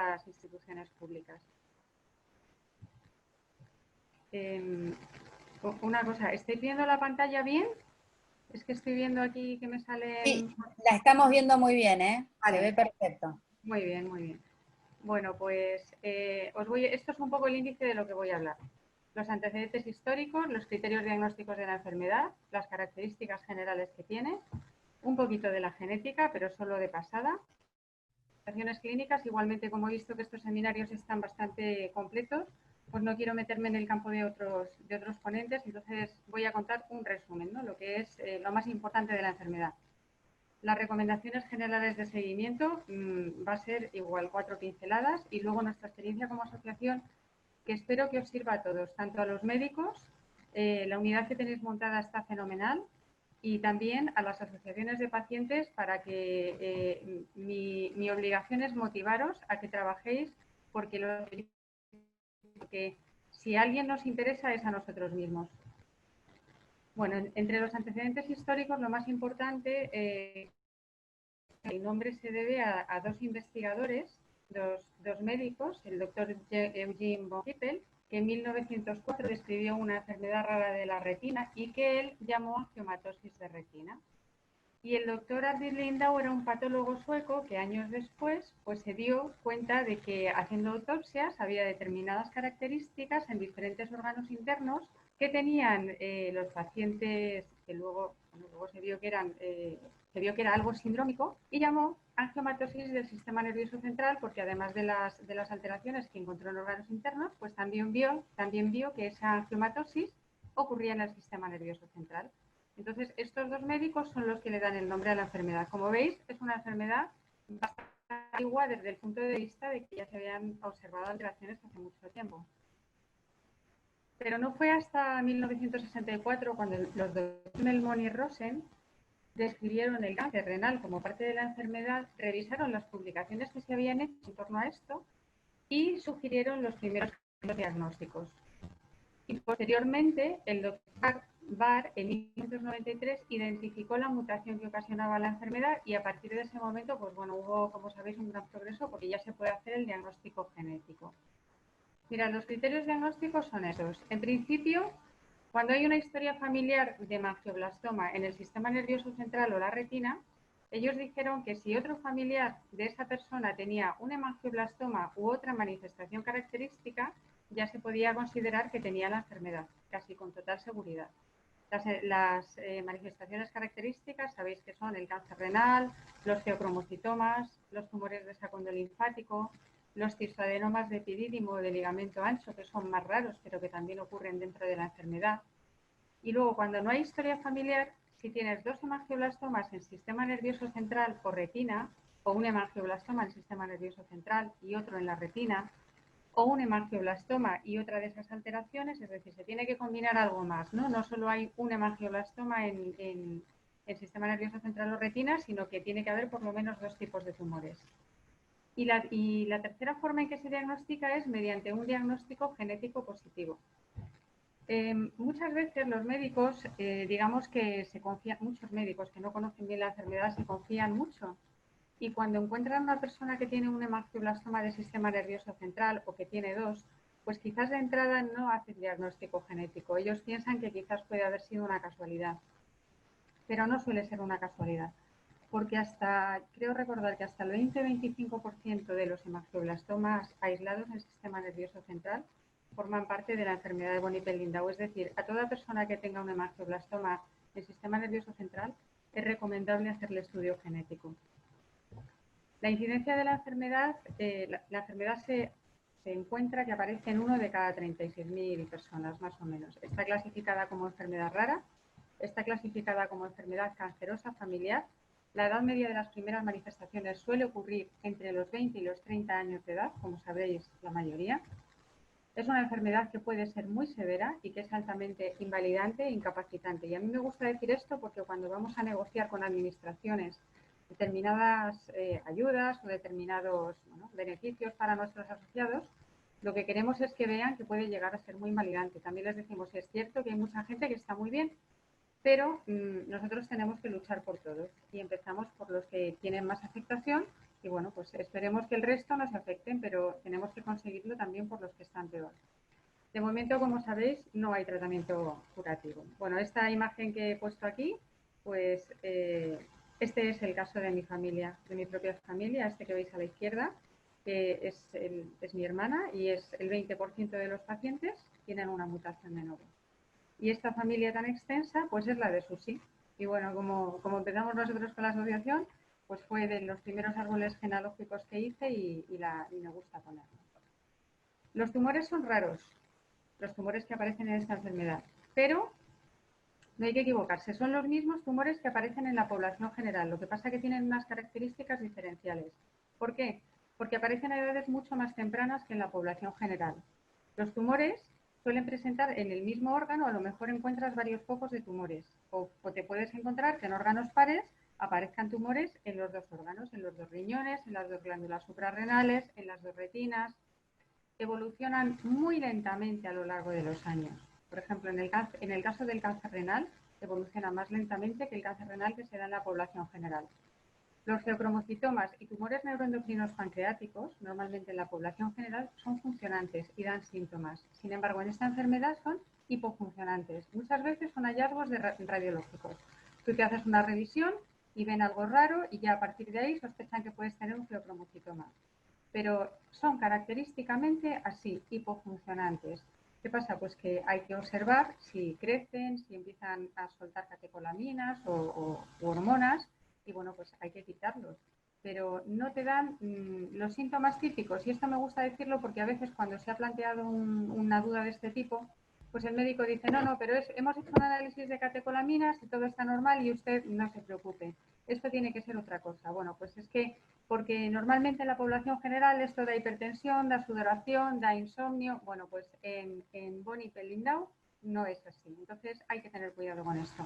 las instituciones públicas. Una cosa, ¿estáis viendo la pantalla bien? Es que estoy viendo aquí que me sale... Sí, la estamos viendo muy bien, ¿eh? Vale. Se ve perfecto. Muy bien, muy bien. Bueno, pues esto es un poco el índice de lo que voy a hablar. Los antecedentes históricos, los criterios diagnósticos de la enfermedad, las características generales que tiene, un poquito de la genética, pero solo de pasada. Acciones clínicas, igualmente como he visto que estos seminarios están bastante completos, pues no quiero meterme en el campo de otros ponentes, entonces voy a contar un resumen, ¿no? Lo que es lo más importante de la enfermedad. Las recomendaciones generales de seguimiento va a ser igual 4 pinceladas y luego nuestra experiencia como asociación, que espero que os sirva a todos, tanto a los médicos, la unidad que tenéis montada está fenomenal, y también a las asociaciones de pacientes para que mi obligación es motivaros a que trabajéis porque si a alguien nos interesa es a nosotros mismos. Bueno, entre los antecedentes históricos lo más importante, el nombre se debe a dos investigadores, dos médicos, el doctor Eugene von Hippel, que en 1904 describió una enfermedad rara de la retina y que él llamó angiomatosis de retina. Y el doctor Arvid Lindau era un patólogo sueco que años después pues, se dio cuenta de que haciendo autopsias había determinadas características en diferentes órganos internos que tenían los pacientes, que luego se vio que era algo sindrómico, y llamó angiomatosis del sistema nervioso central porque además de las alteraciones que encontró en órganos internos, pues también vio que esa angiomatosis ocurría en el sistema nervioso central. Entonces, estos dos médicos son los que le dan el nombre a la enfermedad. Como veis, es una enfermedad bastante antigua desde el punto de vista de que ya se habían observado alteraciones hace mucho tiempo. Pero no fue hasta 1964 cuando los doctores Melmon y Rosen describieron el cáncer renal como parte de la enfermedad, revisaron las publicaciones que se habían hecho en torno a esto y sugirieron los primeros diagnósticos. Y posteriormente, el doctor Barr, en 1993, identificó la mutación que ocasionaba la enfermedad y a partir de ese momento, pues bueno, hubo, como sabéis, un gran progreso porque ya se puede hacer el diagnóstico genético. Mira, los criterios diagnósticos son esos. En principio, cuando hay una historia familiar de hemangioblastoma en el sistema nervioso central o la retina, ellos dijeron que si otro familiar de esa persona tenía un hemangioblastoma u otra manifestación característica, ya se podía considerar que tenía la enfermedad, casi con total seguridad. Las manifestaciones características sabéis que son el cáncer renal, los feocromocitomas, los tumores de saco linfático, los cistoadenomas de epidídimo o de ligamento ancho, que son más raros, pero que también ocurren dentro de la enfermedad. Y luego, cuando no hay historia familiar, si tienes dos hemangioblastomas en sistema nervioso central o retina, o un hemangioblastoma en sistema nervioso central y otro en la retina, o un hemangioblastoma y otra de esas alteraciones, es decir, se tiene que combinar algo más, ¿no? No solo hay un hemangioblastoma en sistema nervioso central o retina, sino que tiene que haber por lo menos dos tipos de tumores. Y la tercera forma en que se diagnostica es mediante un diagnóstico genético positivo. Muchas veces los médicos, digamos que se confían, muchos médicos que no conocen bien la enfermedad se confían mucho. Y cuando encuentran una persona que tiene un hemangioblastoma del sistema nervioso central o que tiene dos, pues quizás de entrada no hacen diagnóstico genético. Ellos piensan que quizás puede haber sido una casualidad, pero no suele ser una casualidad, porque creo recordar que hasta el 20-25% de los hemangioblastomas aislados en el sistema nervioso central forman parte de la enfermedad de von Hippel-Lindau. Es decir, a toda persona que tenga un hemangioblastoma en el sistema nervioso central es recomendable hacerle estudio genético. La incidencia de la enfermedad, la enfermedad se encuentra que aparece en 1 de cada 36.000 personas, más o menos. Está clasificada como enfermedad rara, está clasificada como enfermedad cancerosa familiar. La edad media de las primeras manifestaciones suele ocurrir entre los 20 y los 30 años de edad, como sabéis la mayoría. Es una enfermedad que puede ser muy severa y que es altamente invalidante e incapacitante. Y a mí me gusta decir esto porque cuando vamos a negociar con administraciones determinadas ayudas o determinados beneficios para nuestros asociados, lo que queremos es que vean que puede llegar a ser muy invalidante. También les decimos, es cierto que hay mucha gente que está muy bien, pero nosotros tenemos que luchar por todos y empezamos por los que tienen más afectación Y bueno, pues esperemos que el resto no se afecten, pero tenemos que conseguirlo también por los que están peor. De momento, como sabéis, no hay tratamiento curativo. Bueno, esta imagen que he puesto aquí, pues este es el caso de mi familia, de mi propia familia, este que veis a la izquierda, que es mi hermana y es el 20% de los pacientes tienen una mutación de nodo. Y esta familia tan extensa, pues es la de Susi. Y bueno, como empezamos nosotros con la asociación, pues fue de los primeros árboles genealógicos que hice y me gusta ponerlo. Los tumores son raros, los tumores que aparecen en esta enfermedad, pero no hay que equivocarse, son los mismos tumores que aparecen en la población general, lo que pasa es que tienen unas características diferenciales. ¿Por qué? Porque aparecen a edades mucho más tempranas que en la población general. Los tumores suelen presentar en el mismo órgano, a lo mejor encuentras varios focos de tumores, o te puedes encontrar que en órganos pares aparezcan tumores en los dos órganos, en los dos riñones, en las dos glándulas suprarrenales, en las dos retinas. Evolucionan muy lentamente a lo largo de los años. Por ejemplo, en el caso del cáncer renal, evoluciona más lentamente que el cáncer renal que se da en la población general. Los feocromocitomas y tumores neuroendocrinos pancreáticos, normalmente en la población general, son funcionantes y dan síntomas. Sin embargo, en esta enfermedad son hipofuncionantes. Muchas veces son hallazgos radiológicos. Tú te haces una revisión y ven algo raro y ya a partir de ahí sospechan que puedes tener un feocromocitoma. Pero son característicamente así, hipofuncionantes. ¿Qué pasa? Pues que hay que observar si crecen, si empiezan a soltar catecolaminas o hormonas, y bueno, pues hay que quitarlos. Pero no te dan los síntomas típicos, y esto me gusta decirlo porque a veces cuando se ha planteado una duda de este tipo, pues el médico dice, no, pero hemos hecho un análisis de catecolaminas y todo está normal y usted no se preocupe. Esto tiene que ser otra cosa. Bueno, pues es que porque normalmente en la población general esto da hipertensión, da sudoración, da insomnio. Bueno, pues en Bonnie Lindau no es así. Entonces hay que tener cuidado con esto.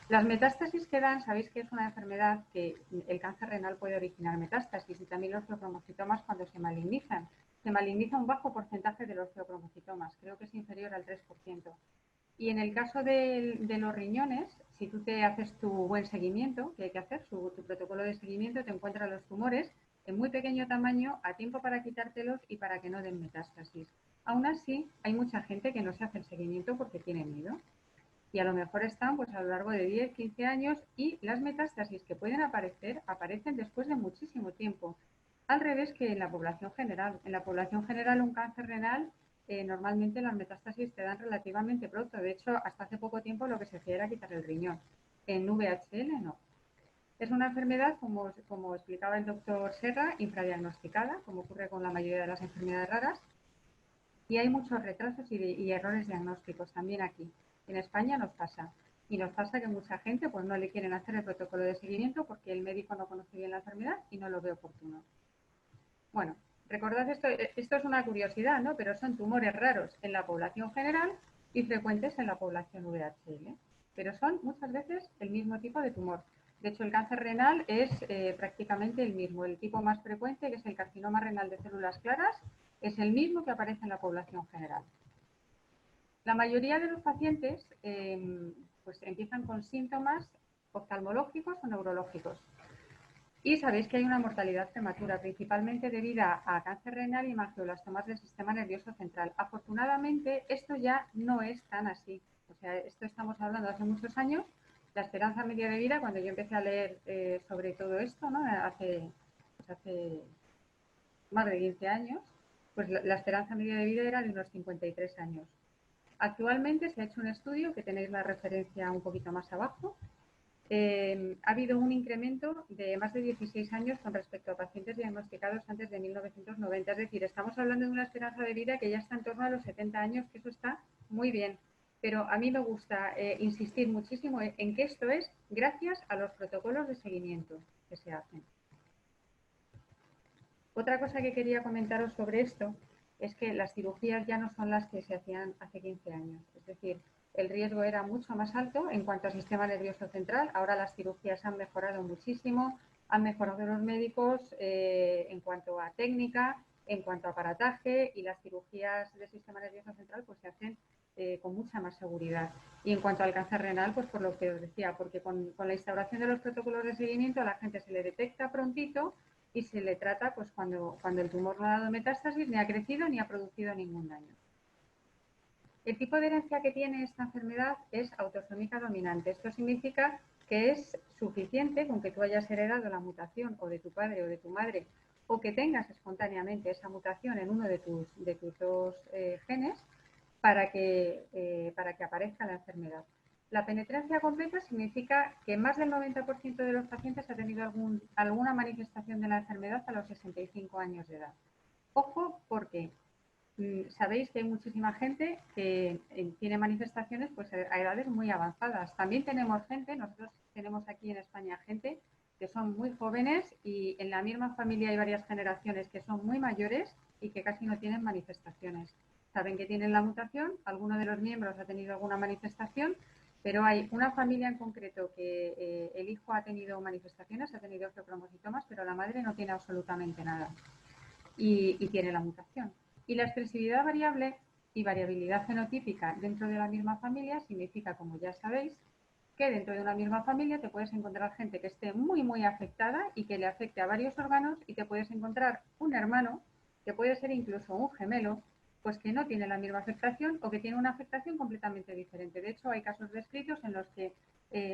Las metástasis que dan, sabéis que es una enfermedad que el cáncer renal puede originar metástasis y también los feocromocitomas cuando se malignizan. Se maligniza un bajo porcentaje de los feocromocitomas, creo que es inferior al 3%. Y en el caso de los riñones, si tú te haces tu buen seguimiento, que hay que hacer, tu protocolo de seguimiento, te encuentras los tumores en muy pequeño tamaño, a tiempo para quitártelos y para que no den metástasis. Aún así, hay mucha gente que no se hace el seguimiento porque tiene miedo. Y a lo mejor están pues a lo largo de 10, 15 años y las metástasis que pueden aparecer, aparecen después de muchísimo tiempo. Al revés que en la población general. En la población general un cáncer renal normalmente las metástasis te dan relativamente pronto. De hecho, hasta hace poco tiempo lo que se hacía era quitar el riñón. En VHL no. Es una enfermedad, como explicaba el doctor Serra, infradiagnosticada, como ocurre con la mayoría de las enfermedades raras. Y hay muchos retrasos y errores diagnósticos también aquí. En España nos pasa. Y nos pasa que mucha gente pues no le quieren hacer el protocolo de seguimiento porque el médico no conoce bien la enfermedad y no lo ve oportuno. Bueno, recordad esto es una curiosidad, ¿no? Pero son tumores raros en la población general y frecuentes en la población VHL. Pero son muchas veces el mismo tipo de tumor. De hecho, el cáncer renal es prácticamente el mismo. El tipo más frecuente, que es el carcinoma renal de células claras, es el mismo que aparece en la población general. La mayoría de los pacientes pues empiezan con síntomas oftalmológicos o neurológicos. Y sabéis que hay una mortalidad prematura, principalmente debida a cáncer renal y hemangioblastomas del sistema nervioso central. Afortunadamente, esto ya no es tan así. O sea, esto estamos hablando hace muchos años. La esperanza media de vida, cuando yo empecé a leer sobre todo esto, ¿no? hace más de 15 años, pues la esperanza media de vida era de unos 53 años. Actualmente se ha hecho un estudio, que tenéis la referencia un poquito más abajo. Ha habido un incremento de más de 16 años con respecto a pacientes diagnosticados antes de 1990. Es decir, estamos hablando de una esperanza de vida que ya está en torno a los 70 años, que eso está muy bien. Pero a mí me gusta insistir muchísimo en que esto es gracias a los protocolos de seguimiento que se hacen. Otra cosa que quería comentaros sobre esto es que las cirugías ya no son las que se hacían hace 15 años. Es decir, el riesgo era mucho más alto en cuanto al sistema nervioso central. Ahora las cirugías han mejorado muchísimo, han mejorado los médicos en cuanto a técnica, en cuanto a aparataje, y las cirugías del sistema nervioso central pues se hacen con mucha más seguridad. Y en cuanto al cáncer renal, pues por lo que os decía, porque con la instauración de los protocolos de seguimiento a la gente se le detecta prontito y se le trata pues cuando el tumor no ha dado metástasis, ni ha crecido ni ha producido ningún daño. El tipo de herencia que tiene esta enfermedad es autosómica dominante. Esto significa que es suficiente con que tú hayas heredado la mutación o de tu padre o de tu madre, o que tengas espontáneamente esa mutación en uno de tus dos genes para que aparezca la enfermedad. La penetrancia completa significa que más del 90% de los pacientes ha tenido alguna manifestación de la enfermedad a los 65 años de edad. Ojo, porque sabéis que hay muchísima gente que tiene manifestaciones pues, a edades muy avanzadas. También tenemos gente, nosotros tenemos aquí en España gente que son muy jóvenes y en la misma familia hay varias generaciones que son muy mayores y que casi no tienen manifestaciones. Saben que tienen la mutación, alguno de los miembros ha tenido alguna manifestación, pero hay una familia en concreto que el hijo ha tenido manifestaciones, ha tenido feocromocitomas, pero la madre no tiene absolutamente nada y tiene la mutación. Y la expresividad variable y variabilidad fenotípica dentro de la misma familia significa, como ya sabéis, que dentro de una misma familia te puedes encontrar gente que esté muy, muy afectada y que le afecte a varios órganos, y te puedes encontrar un hermano, que puede ser incluso un gemelo, pues que no tiene la misma afectación o que tiene una afectación completamente diferente. De hecho, hay casos descritos en los que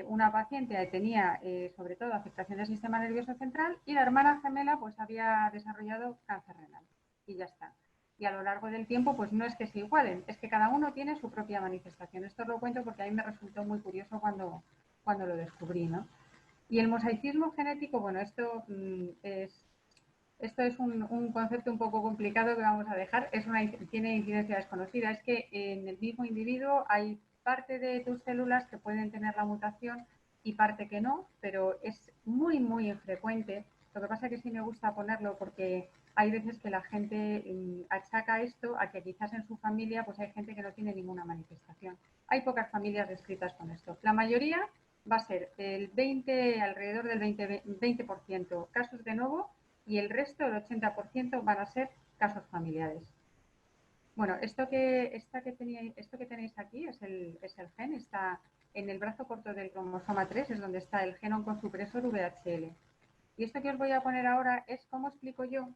una paciente tenía sobre todo afectación del sistema nervioso central y la hermana gemela pues había desarrollado cáncer renal y ya está. Y a lo largo del tiempo pues no es que se igualen, es que cada uno tiene su propia manifestación. Esto os lo cuento porque a mí me resultó muy curioso cuando lo descubrí, ¿no? Y el mosaicismo genético, bueno, esto es un concepto un poco complicado que vamos a dejar. Tiene incidencia desconocida. Es que en el mismo individuo hay parte de tus células que pueden tener la mutación y parte que no, pero es muy, muy infrecuente. Lo que pasa es que sí me gusta ponerlo porque hay veces que la gente achaca esto a que quizás en su familia pues hay gente que no tiene ninguna manifestación. Hay pocas familias descritas con esto. La mayoría va a ser alrededor del 20% casos de nuevo, y el resto, el 80%, van a ser casos familiares. Bueno, esto que tenéis aquí es el gen, está en el brazo corto del cromosoma 3, es donde está el gen oncosupresor VHL. Y esto que os voy a poner ahora es cómo explico yo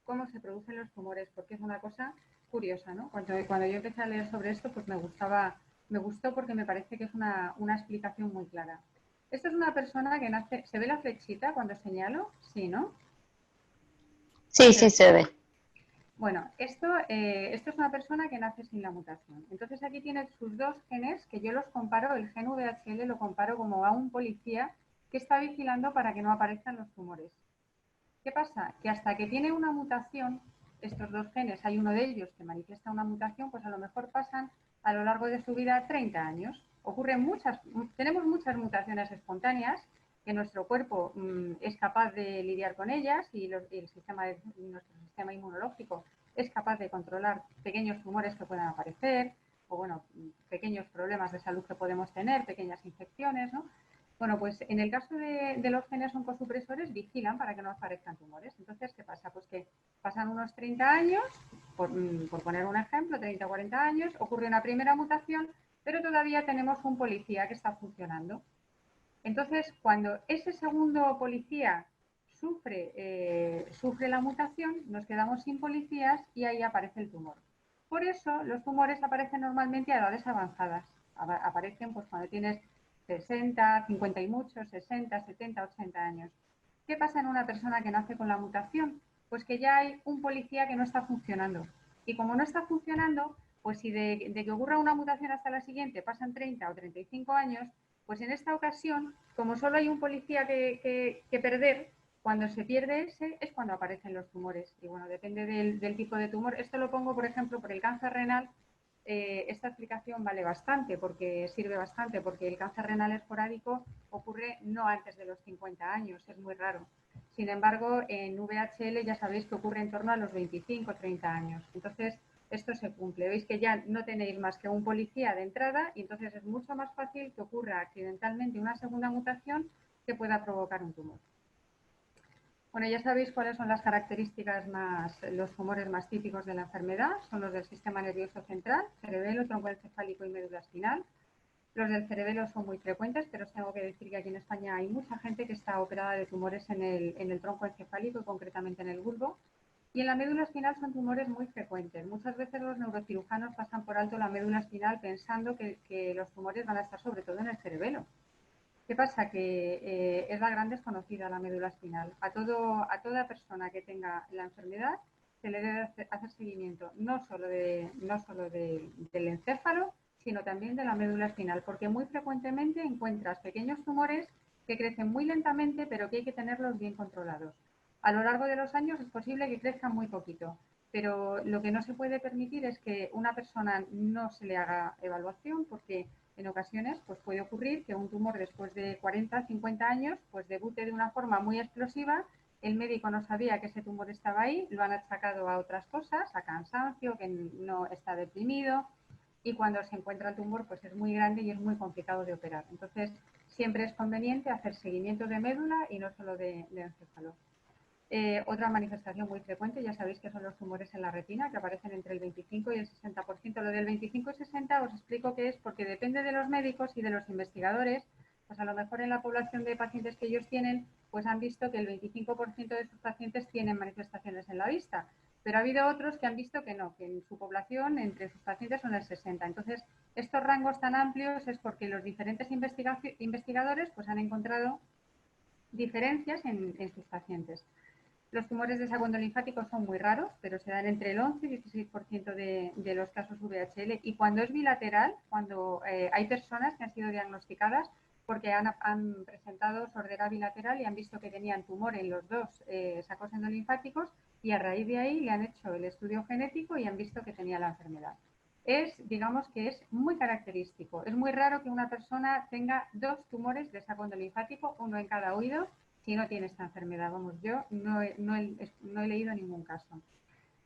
cómo se producen los tumores, porque es una cosa curiosa, ¿no? Cuando yo empecé a leer sobre esto, pues me gustó porque me parece que es una explicación muy clara. Esto es una persona que nace, ¿se ve la flechita cuando señalo? Sí, ¿no? Sí, sí se ve. Bueno, esto es una persona que nace sin la mutación. Entonces aquí tiene sus dos genes que yo los comparo, el gen VHL lo comparo como a un policía que está vigilando para que no aparezcan los tumores. ¿Qué pasa? Que hasta que tiene una mutación, estos dos genes, hay uno de ellos que manifiesta una mutación, pues a lo mejor pasan a lo largo de su vida 30 años. Tenemos muchas mutaciones espontáneas que nuestro cuerpo es capaz de lidiar con ellas y nuestro sistema inmunológico es capaz de controlar pequeños tumores que puedan aparecer o, bueno, pequeños problemas de salud que podemos tener, pequeñas infecciones, ¿no? Bueno, pues en el caso de los genes oncosupresores vigilan para que no aparezcan tumores. Entonces, ¿qué pasa? Pues que pasan unos 30 años, por poner un ejemplo, 30 o 40 años, ocurre una primera mutación, pero todavía tenemos un policía que está funcionando. Entonces, cuando ese segundo policía sufre la mutación, nos quedamos sin policías y ahí aparece el tumor. Por eso, los tumores aparecen normalmente a edades avanzadas. Aparecen pues, cuando tienes 60, 50 y muchos, 60, 70, 80 años. ¿Qué pasa en una persona que nace con la mutación? Pues que ya hay un policía que no está funcionando. Y como no está funcionando, pues si de que ocurra una mutación hasta la siguiente pasan 30 o 35 años, pues en esta ocasión, como solo hay un policía que perder, cuando se pierde ese es cuando aparecen los tumores. Y bueno, depende del tipo de tumor. Esto lo pongo, por ejemplo, por el cáncer renal. Esta explicación vale bastante, porque sirve bastante, porque el cáncer renal esporádico ocurre no antes de los 50 años, es muy raro. Sin embargo, en VHL ya sabéis que ocurre en torno a los 25 o 30 años. Entonces, esto se cumple. Veis que ya no tenéis más que un policía de entrada y entonces es mucho más fácil que ocurra accidentalmente una segunda mutación que pueda provocar un tumor. Bueno, ya sabéis cuáles son las características los tumores más típicos de la enfermedad. Son los del sistema nervioso central, cerebelo, troncoencefálico y médula espinal. Los del cerebelo son muy frecuentes, pero os tengo que decir que aquí en España hay mucha gente que está operada de tumores en el tronco encefálico y concretamente en el bulbo. Y en la médula espinal son tumores muy frecuentes. Muchas veces los neurocirujanos pasan por alto la médula espinal pensando que los tumores van a estar sobre todo en el cerebelo. ¿Qué pasa? Que es la gran desconocida la médula espinal. A toda persona que tenga la enfermedad se le debe hacer seguimiento no solo del encéfalo, sino también de la médula espinal, porque muy frecuentemente encuentras pequeños tumores que crecen muy lentamente, pero que hay que tenerlos bien controlados. A lo largo de los años es posible que crezcan muy poquito, pero lo que no se puede permitir es que una persona no se le haga evaluación, porque en ocasiones pues puede ocurrir que un tumor después de 40, 50 años pues debute de una forma muy explosiva. El médico no sabía que ese tumor estaba ahí, lo han achacado a otras cosas, a cansancio, que no está deprimido, y cuando se encuentra el tumor pues es muy grande y es muy complicado de operar. Entonces siempre es conveniente hacer seguimiento de médula y no solo de encéfalo. Otra manifestación muy frecuente, ya sabéis que son los tumores en la retina, que aparecen entre el 25 y el 60%. Lo del 25 y 60 os explico que es porque depende de los médicos y de los investigadores, pues a lo mejor en la población de pacientes que ellos tienen, pues han visto que el 25% de sus pacientes tienen manifestaciones en la vista, pero ha habido otros que han visto que no, que en su población, entre sus pacientes, son el 60. Entonces, estos rangos tan amplios es porque los diferentes investigadores pues han encontrado diferencias en sus pacientes. Los tumores de saco linfático son muy raros, pero se dan entre el 11 y 16% de los casos VHL. Y cuando es bilateral, cuando hay personas que han sido diagnosticadas porque han presentado sordera bilateral y han visto que tenían tumor en los dos sacos endolinfáticos, y a raíz de ahí le han hecho el estudio genético y han visto que tenía la enfermedad. Digamos que es muy característico. Es muy raro que una persona tenga dos tumores de saco endolinfático, uno en cada oído, si no tiene esta enfermedad. Vamos, yo no he leído ningún caso.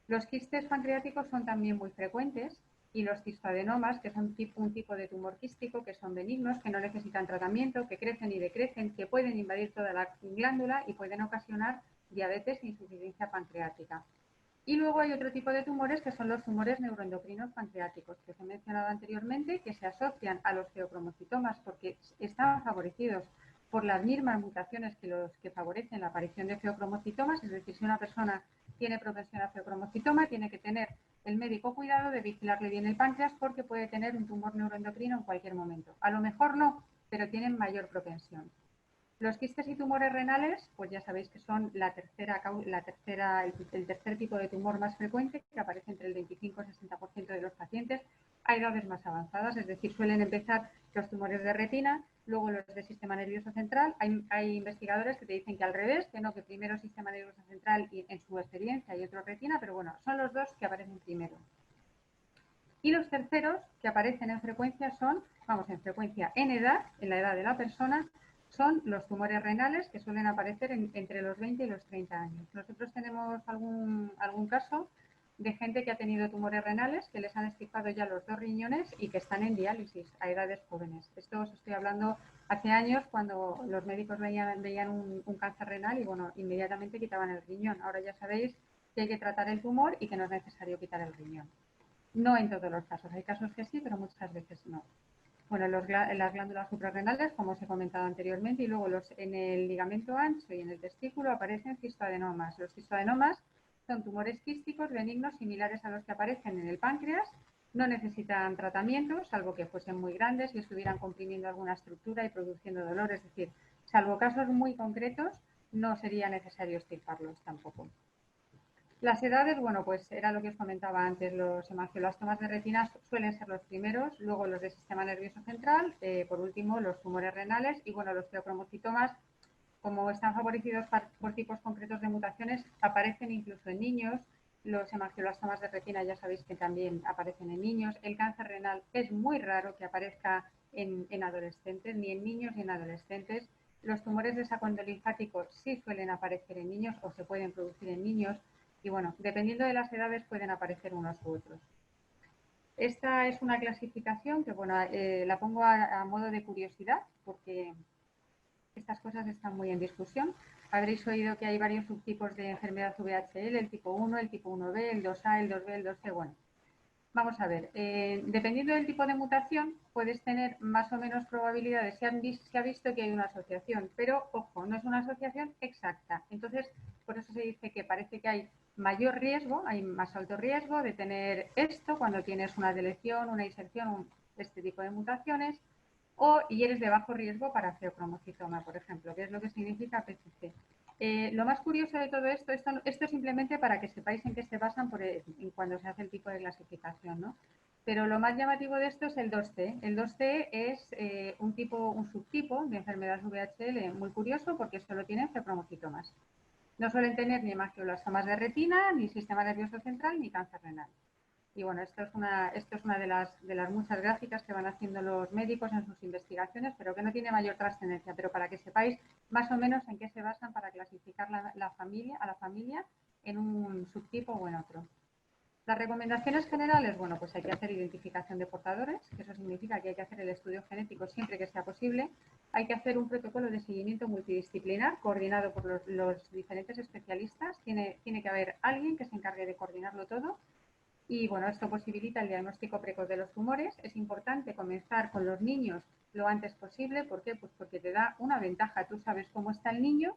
Los quistes pancreáticos son también muy frecuentes, y los cistoadenomas, que son un tipo de tumor quístico, que son benignos, que no necesitan tratamiento, que crecen y decrecen, que pueden invadir toda la glándula y pueden ocasionar diabetes e insuficiencia pancreática. Y luego hay otro tipo de tumores que son los tumores neuroendocrinos pancreáticos, que os he mencionado anteriormente, que se asocian a los feocromocitomas porque están favorecidos por las mismas mutaciones que los que favorecen la aparición de feocromocitomas. Es decir, si una persona tiene propensión a feocromocitoma, tiene que tener el médico cuidado de vigilarle bien el páncreas, porque puede tener un tumor neuroendocrino en cualquier momento. A lo mejor no, pero tienen mayor propensión. Los quistes y tumores renales, pues ya sabéis que son el tercer tipo de tumor más frecuente, que aparece entre el 25 y el 60% de los pacientes a edades más avanzadas. Es decir, suelen empezar los tumores de retina, luego los de sistema nervioso central. Hay investigadores que te dicen que al revés, que no, que primero sistema nervioso central y en su experiencia y otro retina, pero bueno, son los dos que aparecen primero. Y los terceros que aparecen en frecuencia en edad, en la edad de la persona, son los tumores renales, que suelen aparecer entre los 20 y los 30 años. Nosotros tenemos algún caso de gente que ha tenido tumores renales, que les han extirpado ya los dos riñones y que están en diálisis a edades jóvenes. Esto os estoy hablando hace años, cuando los médicos veían un cáncer renal y bueno, inmediatamente quitaban el riñón. Ahora ya sabéis que hay que tratar el tumor y que no es necesario quitar el riñón. No en todos los casos, hay casos que sí, pero muchas veces no. Bueno, en las glándulas suprarrenales, como os he comentado anteriormente, y luego en el ligamento ancho y en el testículo aparecen cistoadenomas. Los cistoadenomas son tumores quísticos benignos similares a los que aparecen en el páncreas. No necesitan tratamiento, salvo que fuesen muy grandes y estuvieran comprimiendo alguna estructura y produciendo dolor. Es decir, salvo casos muy concretos, no sería necesario extirparlos tampoco. Las edades, bueno, pues era lo que os comentaba antes, los hemangioblastomas de retina suelen ser los primeros, luego los de sistema nervioso central, por último los tumores renales y bueno, los feocromocitomas, como están favorecidos por tipos concretos de mutaciones, aparecen incluso en niños. Los hemangioblastomas de retina ya sabéis que también aparecen en niños. El cáncer renal es muy raro que aparezca en adolescentes, ni en niños ni en adolescentes. Los tumores de saco endolinfático sí suelen aparecer en niños o se pueden producir en niños. Y bueno, dependiendo de las edades pueden aparecer unos u otros. Esta es una clasificación que, bueno, la pongo a modo de curiosidad porque estas cosas están muy en discusión. Habréis oído que hay varios subtipos de enfermedad VHL, el tipo 1, el tipo 1B, el 2A, el 2B, el 2C. Bueno, Vamos a ver, dependiendo del tipo de mutación, puedes tener más o menos probabilidades. Se ha visto que hay una asociación, pero ojo, no es una asociación exacta. Entonces, por eso se dice que parece que hay mayor riesgo, hay más alto riesgo de tener esto cuando tienes una deleción, una inserción, este tipo de mutaciones, y eres de bajo riesgo para feocromocitoma, por ejemplo, que es lo que significa PCC. Lo más curioso de todo esto es simplemente para que sepáis en qué se basan cuando se hace el tipo de clasificación, ¿no? Pero lo más llamativo de esto es el 2T. El 2T es un subtipo de enfermedad VHL muy curioso porque solo tienen feocromocitomas. No suelen tener ni hemangioblastomas de retina, ni sistema nervioso central, ni cáncer renal. Y bueno, esto es una de las muchas gráficas que van haciendo los médicos en sus investigaciones, pero que no tiene mayor trascendencia. Pero para que sepáis más o menos en qué se basan para clasificar a la familia en un subtipo o en otro. Las recomendaciones generales, bueno, pues hay que hacer identificación de portadores, que eso significa que hay que hacer el estudio genético siempre que sea posible. Hay que hacer un protocolo de seguimiento multidisciplinar coordinado por los diferentes especialistas. Tiene que haber alguien que se encargue de coordinarlo todo. Y bueno, esto posibilita el diagnóstico precoz de los tumores. Es importante comenzar con los niños lo antes posible. ¿Por qué? Pues porque te da una ventaja. Tú sabes cómo está el niño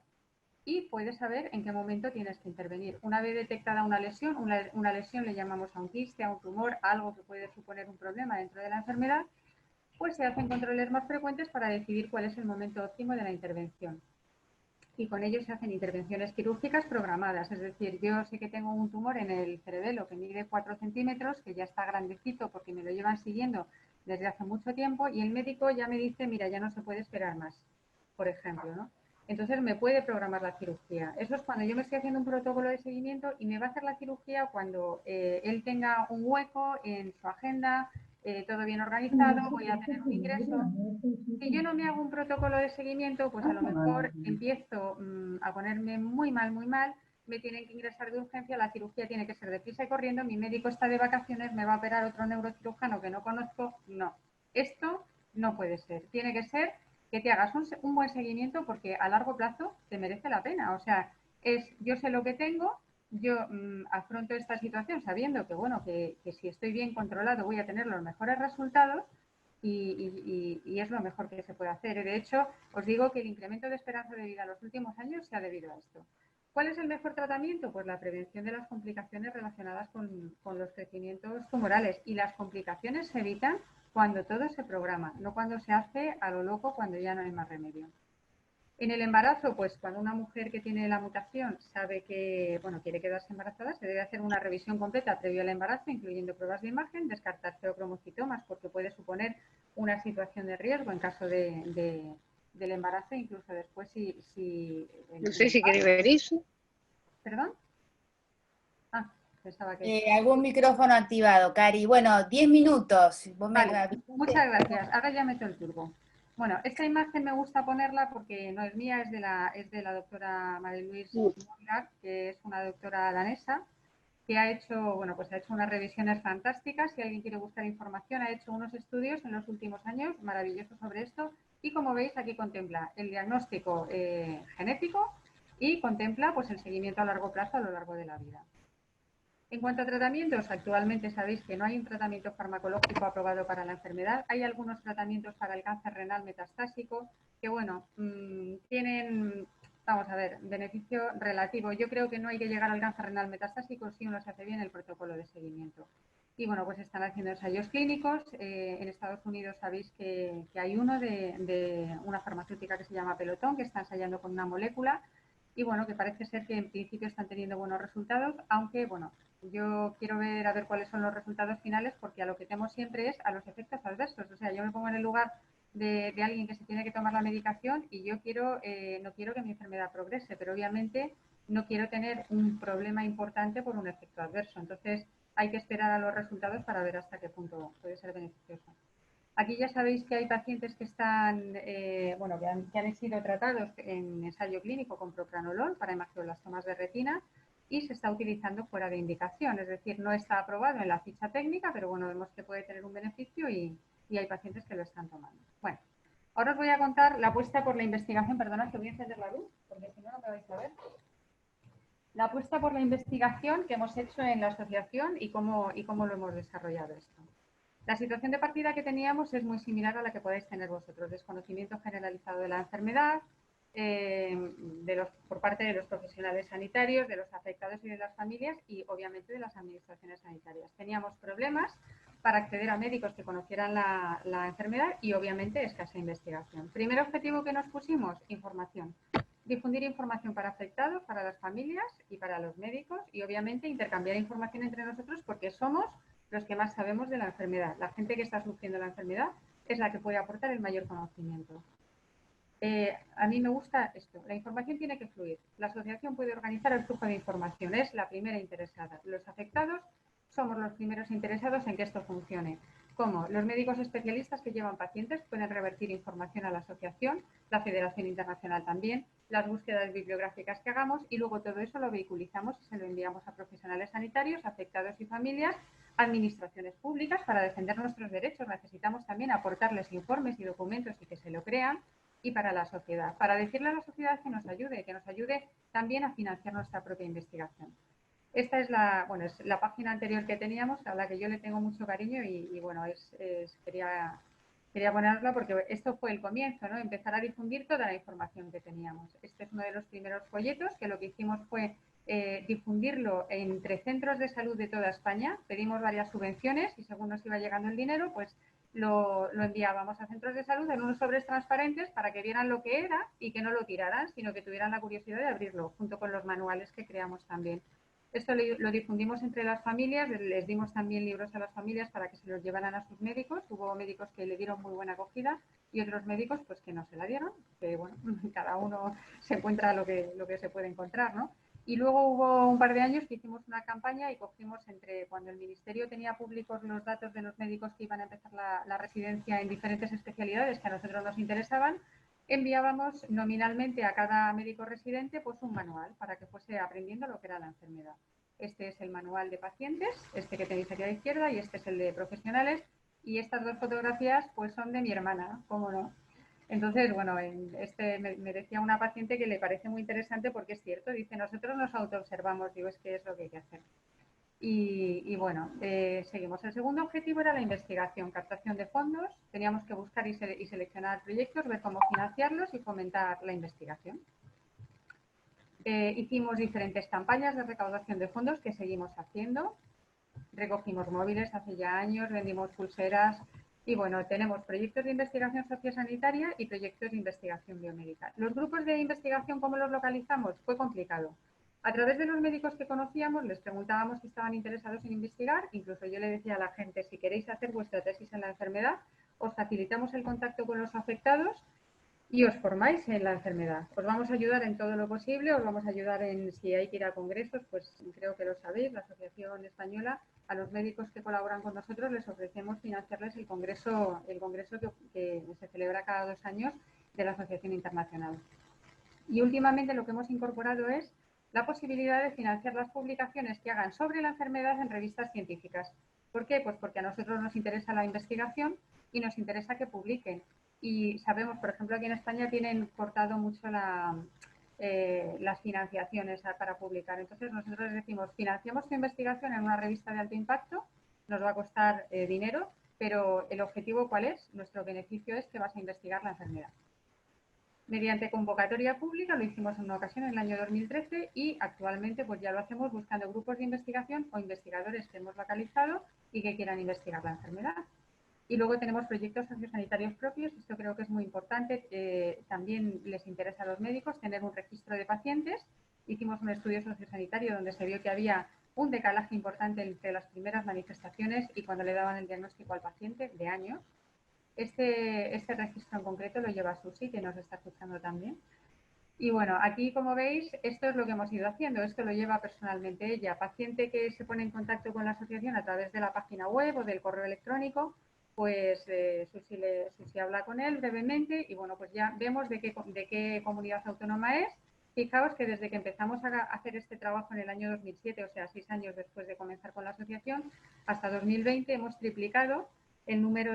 y puedes saber en qué momento tienes que intervenir. Una vez detectada una lesión, una lesión le llamamos a un quiste, a un tumor, a algo que puede suponer un problema dentro de la enfermedad, pues se hacen controles más frecuentes para decidir cuál es el momento óptimo de la intervención. Y con ello se hacen intervenciones quirúrgicas programadas. Es decir, yo sé que tengo un tumor en el cerebelo que mide 4 centímetros, que ya está grandecito porque me lo llevan siguiendo desde hace mucho tiempo y el médico ya me dice, mira, ya no se puede esperar más, por ejemplo, ¿no? Entonces me puede programar la cirugía. Eso es cuando yo me estoy haciendo un protocolo de seguimiento y me va a hacer la cirugía cuando él tenga un hueco en su agenda, todo bien organizado, voy a tener un ingreso. Si yo no me hago un protocolo de seguimiento, pues a lo mejor empiezo a ponerme muy mal, me tienen que ingresar de urgencia, la cirugía tiene que ser deprisa y corriendo, mi médico está de vacaciones, me va a operar otro neurocirujano que no conozco. No, esto no puede ser. Tiene que ser que te hagas un buen seguimiento porque a largo plazo te merece la pena. O sea, yo sé lo que tengo, yo afronto esta situación sabiendo que, bueno, que si estoy bien controlado voy a tener los mejores resultados. Y es lo mejor que se puede hacer. De hecho, os digo que el incremento de esperanza de vida en los últimos años se ha debido a esto. ¿Cuál es el mejor tratamiento? Pues la prevención de las complicaciones relacionadas con los crecimientos tumorales. Y las complicaciones se evitan cuando todo se programa, no cuando se hace a lo loco, cuando ya no hay más remedio. En el embarazo, pues cuando una mujer que tiene la mutación sabe que quiere quedarse embarazada, se debe hacer una revisión completa previo al embarazo, incluyendo pruebas de imagen, descartar feocromocitomas porque puede suponer una situación de riesgo en caso del embarazo, incluso después si No sé si queréis ver eso. ¿Perdón? Ah, pensaba que... Algún micrófono activado, Cari. Bueno, 10 minutos. Vale, muchas gracias. Ahora ya meto el turbo. Bueno, esta imagen me gusta ponerla porque no es mía, es de la doctora Marie-Louise Mollard, que es una doctora danesa, que ha hecho unas revisiones fantásticas. Si alguien quiere buscar información, ha hecho unos estudios en los últimos años maravillosos sobre esto. Y como veis, aquí contempla el diagnóstico genético y contempla pues el seguimiento a largo plazo a lo largo de la vida. En cuanto a tratamientos, actualmente sabéis que no hay un tratamiento farmacológico aprobado para la enfermedad. Hay algunos tratamientos para el cáncer renal metastásico que, tienen, vamos a ver, beneficio relativo. Yo creo que no hay que llegar al cáncer renal metastásico si uno se hace bien el protocolo de seguimiento. Y bueno, pues están haciendo ensayos clínicos. En Estados Unidos sabéis que hay uno de una farmacéutica que se llama Pelotón, que está ensayando con una molécula. Y bueno, que parece ser que en principio están teniendo buenos resultados, aunque yo quiero ver a ver cuáles son los resultados finales porque a lo que temo siempre es a los efectos adversos. O sea, yo me pongo en el lugar de alguien que se tiene que tomar la medicación y yo no quiero que mi enfermedad progrese, pero obviamente no quiero tener un problema importante por un efecto adverso. Entonces hay que esperar a los resultados para ver hasta qué punto puede ser beneficioso. Aquí ya sabéis que hay pacientes que que han sido tratados en ensayo clínico con propranolol para hemangioblastomas de retina y se está utilizando fuera de indicación, es decir, no está aprobado en la ficha técnica, pero vemos que puede tener un beneficio y hay pacientes que lo están tomando. Bueno, ahora os voy a contar la apuesta por la investigación. Perdonad que voy a encender la luz, porque si no, no me vais a ver. la apuesta por la investigación que hemos hecho en la asociación y cómo lo hemos desarrollado esto. La situación de partida que teníamos es muy similar a la que podéis tener vosotros, desconocimiento generalizado de la enfermedad, por parte de los profesionales sanitarios, de los afectados y de las familias y obviamente de las administraciones sanitarias. Teníamos problemas para acceder a médicos que conocieran la enfermedad y obviamente escasa investigación. Primer objetivo que nos pusimos, información. Difundir información para afectados, para las familias y para los médicos y obviamente intercambiar información entre nosotros porque somos los que más sabemos de la enfermedad. La gente que está sufriendo la enfermedad es la que puede aportar el mayor conocimiento. A mí me gusta esto, la información tiene que fluir. La asociación puede organizar el flujo de información, es la primera interesada. Los afectados somos los primeros interesados en que esto funcione. Como los médicos especialistas que llevan pacientes pueden revertir información a la asociación, la Federación Internacional también, las búsquedas bibliográficas que hagamos y luego todo eso lo vehiculizamos y se lo enviamos a profesionales sanitarios, afectados y familias, administraciones públicas para defender nuestros derechos. Necesitamos también aportarles informes y documentos y que se lo crean. Y para la sociedad, para decirle a la sociedad que nos ayude también a financiar nuestra propia investigación. Esta es la página anterior que teníamos, a la que yo le tengo mucho cariño y bueno, quería ponerla porque esto fue el comienzo, ¿no? Empezar a difundir toda la información que teníamos. Este es uno de los primeros folletos que lo que hicimos fue difundirlo entre centros de salud de toda España. Pedimos varias subvenciones y según nos iba llegando el dinero, pues lo enviábamos a centros de salud en unos sobres transparentes para que vieran lo que era y que no lo tiraran, sino que tuvieran la curiosidad de abrirlo, junto con los manuales que creamos también. Esto lo difundimos entre las familias, les dimos también libros a las familias para que se los llevaran a sus médicos. Hubo médicos que le dieron muy buena acogida y otros médicos pues que no se la dieron, que bueno, cada uno se encuentra lo que se puede encontrar, ¿no? Y luego hubo un par de años que hicimos una campaña y cogimos cuando el Ministerio tenía públicos los datos de los médicos que iban a empezar la residencia en diferentes especialidades que a nosotros nos interesaban, enviábamos nominalmente a cada médico residente pues un manual para que fuese aprendiendo lo que era la enfermedad. Este es el manual de pacientes, este que tenéis aquí a la izquierda, y este es el de profesionales. Y estas dos fotografías pues son de mi hermana, ¿cómo no? Entonces, bueno, me decía una paciente que le parece muy interesante porque es cierto, dice, nosotros nos autoobservamos, digo, es que es lo que hay que hacer. Y bueno, seguimos. El segundo objetivo era la investigación, captación de fondos. Teníamos que buscar y seleccionar proyectos, ver cómo financiarlos y fomentar la investigación. Hicimos diferentes campañas de recaudación de fondos que seguimos haciendo. Recogimos móviles hace ya años, vendimos pulseras y bueno, tenemos proyectos de investigación sociosanitaria y proyectos de investigación biomédica. Los grupos de investigación, ¿cómo los localizamos? Fue complicado. A través de los médicos que conocíamos, les preguntábamos si estaban interesados en investigar. Incluso yo le decía a la gente, si queréis hacer vuestra tesis en la enfermedad, os facilitamos el contacto con los afectados y os formáis en la enfermedad. Os vamos a ayudar en todo lo posible, os vamos a ayudar en si hay que ir a congresos, pues creo que lo sabéis, la Asociación Española, a los médicos que colaboran con nosotros les ofrecemos financiarles el congreso que se celebra cada 2 años de la Asociación Internacional. Y últimamente lo que hemos incorporado es la posibilidad de financiar las publicaciones que hagan sobre la enfermedad en revistas científicas. ¿Por qué? Pues porque a nosotros nos interesa la investigación y nos interesa que publiquen. Y sabemos, por ejemplo, aquí en España tienen cortado mucho las financiaciones para publicar. Entonces nosotros les decimos, financiamos tu investigación en una revista de alto impacto, nos va a costar dinero, pero el objetivo ¿cuál es? Nuestro beneficio es que vas a investigar la enfermedad. Mediante convocatoria pública, lo hicimos en una ocasión en el año 2013 y actualmente pues ya lo hacemos buscando grupos de investigación o investigadores que hemos localizado y que quieran investigar la enfermedad. Y luego tenemos proyectos sociosanitarios propios, esto creo que es muy importante, también les interesa a los médicos tener un registro de pacientes. Hicimos un estudio sociosanitario donde se vio que había un decalaje importante entre las primeras manifestaciones y cuando le daban el diagnóstico al paciente de años. Este registro en concreto lo lleva Susi, que nos está escuchando también. Y bueno, aquí como veis, esto es lo que hemos ido haciendo. Esto lo lleva personalmente ella. Paciente que se pone en contacto con la asociación a través de la página web o del correo electrónico, pues Susi habla con él brevemente y bueno, pues ya vemos de qué comunidad autónoma es. Fijaos que desde que empezamos a hacer este trabajo en el año 2007, o sea, 6 años después de comenzar con la asociación, hasta 2020 hemos triplicado el número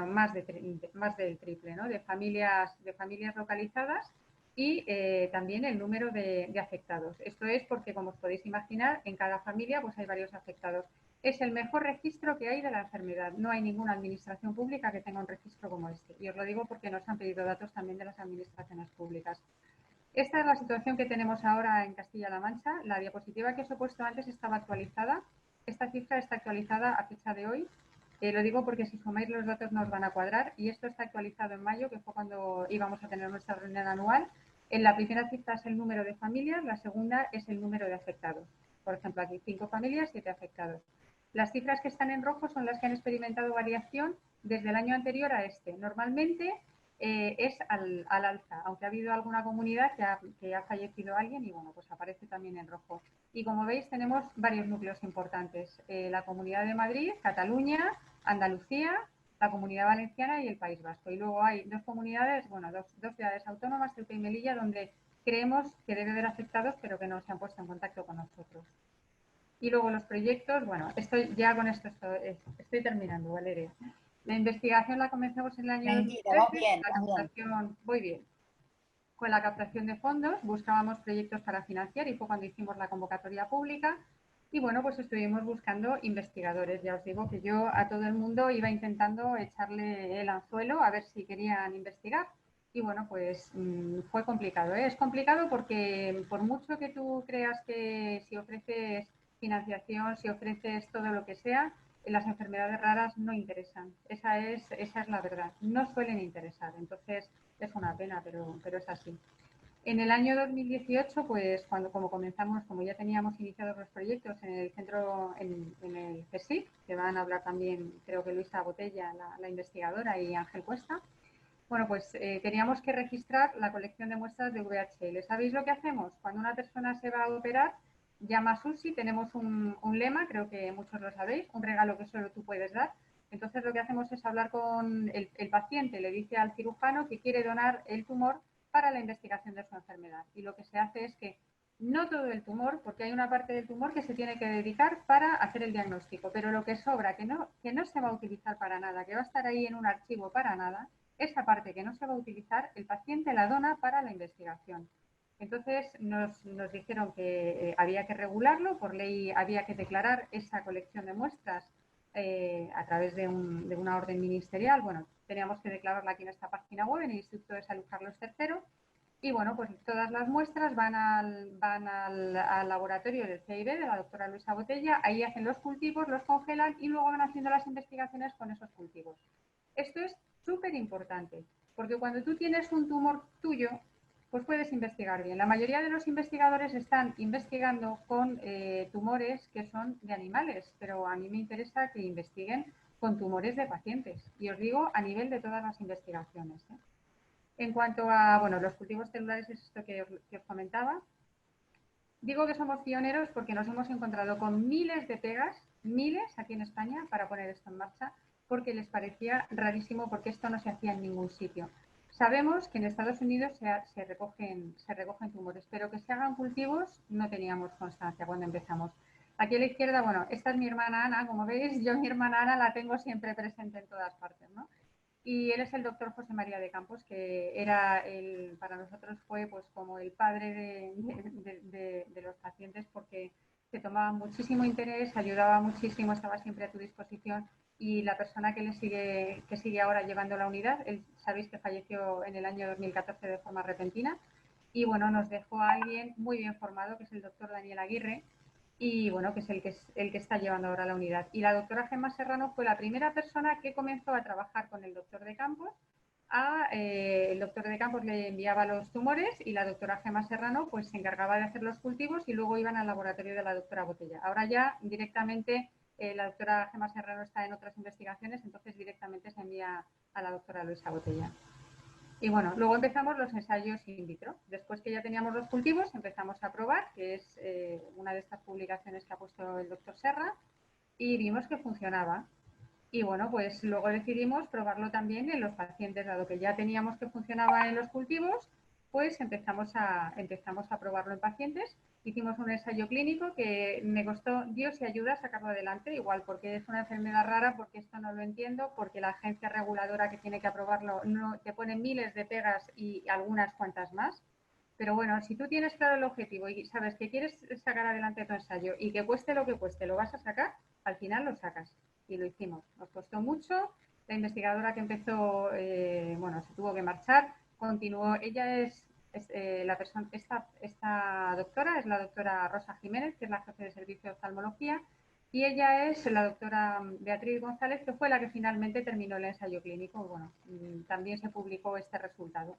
más del triple, ¿no? de familias localizadas y también el número de afectados. Esto es porque, como os podéis imaginar, en cada familia pues hay varios afectados. Es el mejor registro que hay de la enfermedad. No hay ninguna administración pública que tenga un registro como este. Y os lo digo porque nos han pedido datos también de las administraciones públicas. Esta es la situación que tenemos ahora en Castilla-La Mancha. La diapositiva que os he puesto antes estaba actualizada. Esta cifra está actualizada a fecha de hoy. Lo digo porque si sumáis los datos nos van a cuadrar. Y esto está actualizado en mayo, que fue cuando íbamos a tener nuestra reunión anual. En la primera cifra es el número de familias, la segunda es el número de afectados. Por ejemplo, aquí 5 familias, 7 afectados. Las cifras que están en rojo son las que han experimentado variación desde el año anterior a este. Normalmente es al alza, aunque ha habido alguna comunidad que ha fallecido alguien y bueno, pues aparece también en rojo. Y como veis tenemos varios núcleos importantes, la Comunidad de Madrid, Cataluña, Andalucía, la Comunidad Valenciana y el País Vasco. Y luego hay dos comunidades, bueno, dos ciudades autónomas, Ceuta y Melilla, donde creemos que debe haber afectados, pero que no se han puesto en contacto con nosotros. Y luego los proyectos, bueno, con esto estoy terminando, Valeria. La investigación la comenzamos en el año Mentira, 2013, vas bien, la vas bien. captación, voy bien. Con la captación de fondos buscábamos proyectos para financiar y fue cuando hicimos la convocatoria pública y bueno, pues estuvimos buscando investigadores. Ya os digo que yo a todo el mundo iba intentando echarle el anzuelo a ver si querían investigar y bueno, pues fue complicado, ¿eh? Es complicado porque por mucho que tú creas que si ofreces financiación, si ofreces todo lo que sea, las enfermedades raras no interesan. Esa es la verdad. No suelen interesar. Entonces, es una pena, pero es así. En el año 2018, pues como comenzamos, como ya teníamos iniciados los proyectos en el centro, en el CSIC, que van a hablar también, creo que Luisa Botella, la investigadora, y Ángel Cuesta, bueno, pues teníamos que registrar la colección de muestras de VHL. ¿Sabéis lo que hacemos? Cuando una persona se va a operar, llama a Susi, tenemos un lema, creo que muchos lo sabéis, un regalo que solo tú puedes dar. Entonces lo que hacemos es hablar con el paciente, le dice al cirujano que quiere donar el tumor para la investigación de su enfermedad. Y lo que se hace es que no todo el tumor, porque hay una parte del tumor que se tiene que dedicar para hacer el diagnóstico, pero lo que sobra, que no se va a utilizar para nada, que va a estar ahí en un archivo para nada, esa parte que no se va a utilizar, el paciente la dona para la investigación. Entonces nos dijeron que había que regularlo, por ley había que declarar esa colección de muestras a través de una orden ministerial. Bueno, teníamos que declararla aquí en esta página web, en el Instituto de Salud Carlos III. Y bueno, pues todas las muestras van al laboratorio del CIB, de la doctora Luisa Botella, ahí hacen los cultivos, los congelan y luego van haciendo las investigaciones con esos cultivos. Esto es súper importante, porque cuando tú tienes un tumor tuyo, pues puedes investigar bien. La mayoría de los investigadores están investigando con tumores que son de animales, pero a mí me interesa que investiguen con tumores de pacientes. Y os digo a nivel de todas las investigaciones, ¿eh? En cuanto a los cultivos celulares, es esto que os comentaba. Digo que somos pioneros porque nos hemos encontrado con miles de pegas, miles aquí en España, para poner esto en marcha, porque les parecía rarísimo, porque esto no se hacía en ningún sitio. Sabemos que en Estados Unidos se recogen tumores, pero que se hagan cultivos no teníamos constancia cuando empezamos. Aquí a la izquierda, esta es mi hermana Ana, como veis, yo mi hermana Ana la tengo siempre presente en todas partes, ¿no? Y él es el doctor José María de Campos, que para nosotros fue pues como el padre de los pacientes, porque se tomaba muchísimo interés, ayudaba muchísimo, estaba siempre a tu disposición. Y la persona que sigue ahora llevando la unidad, él sabéis que falleció en el año 2014 de forma repentina. Y bueno, nos dejó a alguien muy bien formado, que es el doctor Daniel Aguirre, y bueno, que es el que está llevando ahora la unidad. Y la doctora Gemma Serrano fue la primera persona que comenzó a trabajar con el doctor de Campos. El doctor de Campos le enviaba los tumores y la doctora Gemma Serrano pues se encargaba de hacer los cultivos y luego iban al laboratorio de la doctora Botella. Ahora ya directamente la doctora Gemma Serrano está en otras investigaciones, entonces directamente se envía a la doctora Luisa Botella. Y bueno, luego empezamos los ensayos in vitro. Después que ya teníamos los cultivos, empezamos a probar, que es una de estas publicaciones que ha puesto el doctor Serra, y vimos que funcionaba. Y bueno, pues luego decidimos probarlo también en los pacientes, dado que ya teníamos que funcionaba en los cultivos, pues empezamos a probarlo en pacientes. Hicimos un ensayo clínico que me costó Dios y ayuda a sacarlo adelante, igual porque es una enfermedad rara, porque esto no lo entiendo, porque la agencia reguladora que tiene que aprobarlo no te pone miles de pegas y algunas cuantas más. Pero bueno, si tú tienes claro el objetivo y sabes que quieres sacar adelante tu ensayo y que cueste lo que cueste, lo vas a sacar, al final lo sacas. Y lo hicimos. Nos costó mucho. La investigadora que empezó, bueno, se tuvo que marchar, continuó. Ella es la persona, esta doctora es la doctora Rosa Jiménez, que es la jefe de servicio de oftalmología, y ella es la doctora Beatriz González, que fue la que finalmente terminó el ensayo clínico. Bueno, también se publicó este resultado.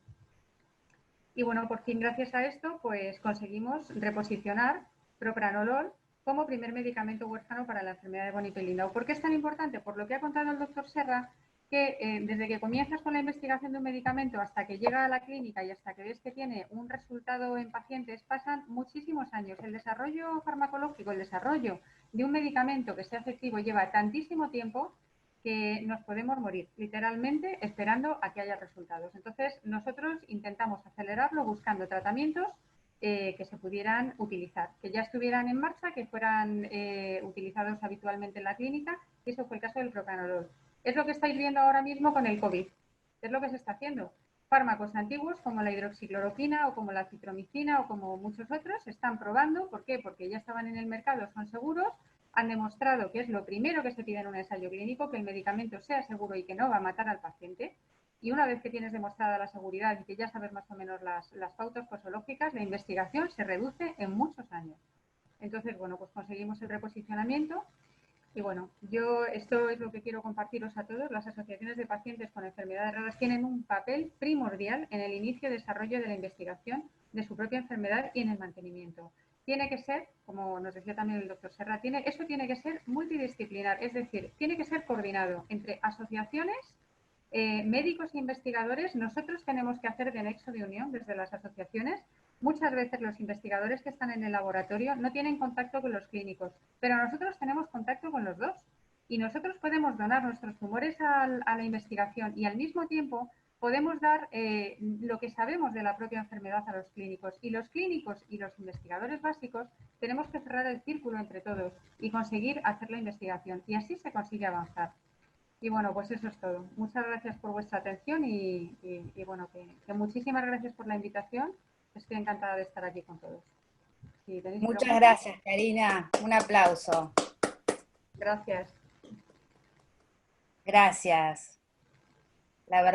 Y bueno, por fin, gracias a esto, pues conseguimos reposicionar propranolol como primer medicamento huérfano para la enfermedad de Bonico y Lindau. ¿Por qué es tan importante? Por lo que ha contado el doctor Serra, que desde que comienzas con la investigación de un medicamento hasta que llega a la clínica y hasta que ves que tiene un resultado en pacientes, pasan muchísimos años. El desarrollo farmacológico, el desarrollo de un medicamento que sea efectivo lleva tantísimo tiempo que nos podemos morir, literalmente, esperando a que haya resultados. Entonces, nosotros intentamos acelerarlo buscando tratamientos que se pudieran utilizar, que ya estuvieran en marcha, que fueran utilizados habitualmente en la clínica, y eso fue el caso del propranolol. Es lo que estáis viendo ahora mismo con el COVID, es lo que se está haciendo. Fármacos antiguos como la hidroxicloroquina o como la citromicina o como muchos otros se están probando. ¿Por qué? Porque ya estaban en el mercado, son seguros, han demostrado que es lo primero que se pide en un ensayo clínico, que el medicamento sea seguro y que no va a matar al paciente. Y una vez que tienes demostrada la seguridad y que ya sabes más o menos las pautas posológicas, la investigación se reduce en muchos años. Entonces, bueno, pues conseguimos el reposicionamiento. Y bueno, yo esto es lo que quiero compartiros a todos. Las asociaciones de pacientes con enfermedades raras tienen un papel primordial en el inicio y desarrollo de la investigación de su propia enfermedad y en el mantenimiento. Tiene que ser, como nos decía también el doctor Serra, eso tiene que ser multidisciplinar, es decir, tiene que ser coordinado entre asociaciones, médicos e investigadores. Nosotros tenemos que hacer de nexo de unión desde las asociaciones. Muchas veces los investigadores que están en el laboratorio no tienen contacto con los clínicos, pero nosotros tenemos contacto con los dos y nosotros podemos donar nuestros tumores a la investigación y al mismo tiempo podemos dar lo que sabemos de la propia enfermedad a los clínicos. Y los clínicos y los investigadores básicos tenemos que cerrar el círculo entre todos y conseguir hacer la investigación. Y así se consigue avanzar. Y bueno, pues eso es todo. Muchas gracias por vuestra atención y bueno, que muchísimas gracias por la invitación. Estoy encantada de estar aquí con todos. Si tenéis Muchas preguntas, gracias, Karina. Un aplauso. gracias. Gracias. La verdad